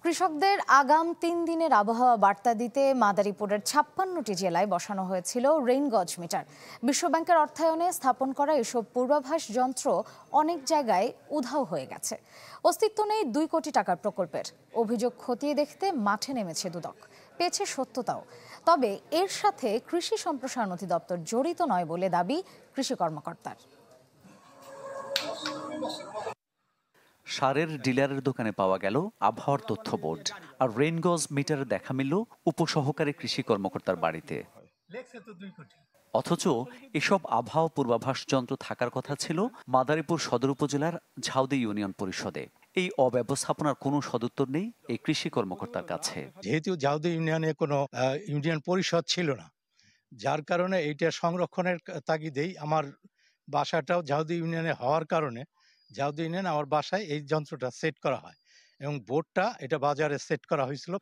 কৃষকদের আগাম ৩ দিনের আবহাওয়া বার্তা দিতে মাদারীপুরের ৫৬টি জেলায় বসানো হয়েছিল রেইন গজ মিটার। বিশ্বব্যাংকের অর্থায়নে স্থাপন করা এসব পূর্বাভাস যন্ত্র অনেক জায়গায় উধাও হয়ে গেছে। অস্তিত্ব নেই ২ কোটি টাকার প্রকল্পের। অভিযোগ খতিয়ে দেখতে মাঠে নেমেছে দুদক। পেয়েছে সত্যতাও। তবে এর সাথে কৃষি সম্প্রসারণ অধিদপ্তর জড়িত নয় বলে দাবি কৃষি কর্মকর্তার। সারের ডিলারের দোকানে পাওয়া গেল আবহাওয়ার তথ্য বোর্ড, আর রেইনগজ মিটারে দেখা মিলল উপসহকারী কৃষি কর্মকর্তার বাড়িতে। অথচ এসব আবহাওয়া পূর্বাভাস যন্ত্র থাকার কথা ছিল মাদারীপুর সদর উপজেলার ঝাউদি ইউনিয়ন পরিষদে। এই অব্যবস্থাপনার কোনো সদুত্তর নেই এই কৃষি কর্মকর্তার কাছে। যেহেতু ঝাউদি ইউনিয়নে কোনো ইউনিয়ন পরিষদ ছিল না, যার কারণে এইটা সংরক্ষণের তাগিদেই আমার বাসাটাও ঝাউদি ইউনিয়নে হওয়ার কারণে ঝাউদি ইউনিয়ন আমার বাসায় এই যন্ত্রটা সেট করা হয় এবং বোর্ডটা এটা বাজারে সেট করা হয়েছিল।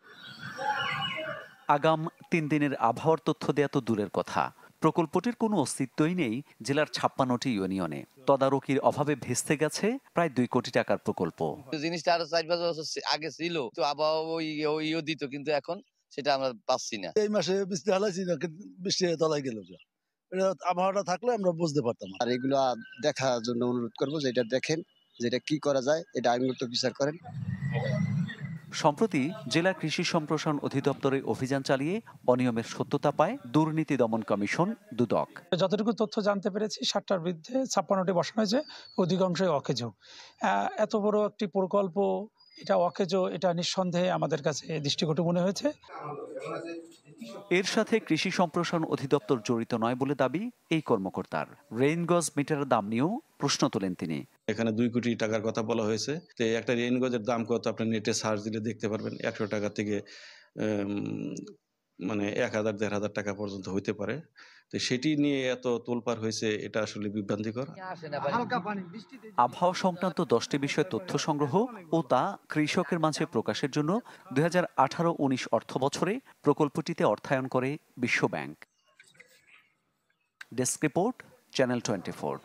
আগাম ৩ দিনের আবহাওয়ার তথ্য দেয়া তো দূরের কথা, প্রকল্পটির কোনো অস্তিত্বই নেই জেলার ৫৬টি ইউনিয়নে। তদারকির অভাবে ভেস্তে গেছে প্রায় ২ কোটি টাকার প্রকল্প। জিনিসটা আরো ৪-৫ বছর আগে ছিল, তো আবহাওয়া দিত, কিন্তু এখন সেটা আমরা পাচ্ছি না। এই মাসে বৃষ্টি হালাইছি না, বৃষ্টি তলায় গেল। এটা আবহাওয়াটা থাকলে আমরা বুঝতে পারতাম। আর এগুলো দেখার জন্য অনুরোধ করবো যে এটা দেখেন, যেটা কি করা যায় এটা আইনগত বিচার করেন। সম্প্রতি জেলা কৃষি সম্প্রসারণ অধিদপ্তরে অভিযান চালিয়ে অনিয়মের সত্যতা পায় দুর্নীতি দমন কমিশন দুদক। যতটুকু তথ্য জানতে পেরেছি ৬০টার বিরুদ্ধে ৫৬টি বসানো হয়েছে, অধিকাংশই অকেজ। এত বড় একটি প্রকল্প এটা অকেজ, এটা নিঃসন্দেহে আমাদের কাছে দৃষ্টিকটু মনে হয়েছে। এর সাথে কৃষি সম্প্রসারণ অধিদপ্তর জড়িত নয় বলে দাবি এই কর্মকর্তার। রেইনগজ মিটারের দাম নিয়েও প্রশ্ন তোলেন তিনি। এখানে ২ কোটি টাকার কথা বলা হয়েছে। তো একটা রেইনগজের দাম কত আপনি নেটে সার্চ দিলে দেখতে পারবেন। ১০০ টাকা থেকে মানে ১,০০০-১,৫০০ টাকা পর্যন্ত হইতে পারে। তো সেটি নিয়ে এত তোলপাড় হয়েছে, এটা আসলে বিভ্রান্তিকর। আবহাওয়া সংক্রান্ত ১০টি বিষয়ে তথ্য সংগ্রহ ও তা কৃষকের মাঝে প্রকাশের জন্য ২০১৮-১৯ অর্থ বছরে প্রকল্পটিতে অর্থায়ন করে বিশ্বব্যাংক। Desk report, channel 24।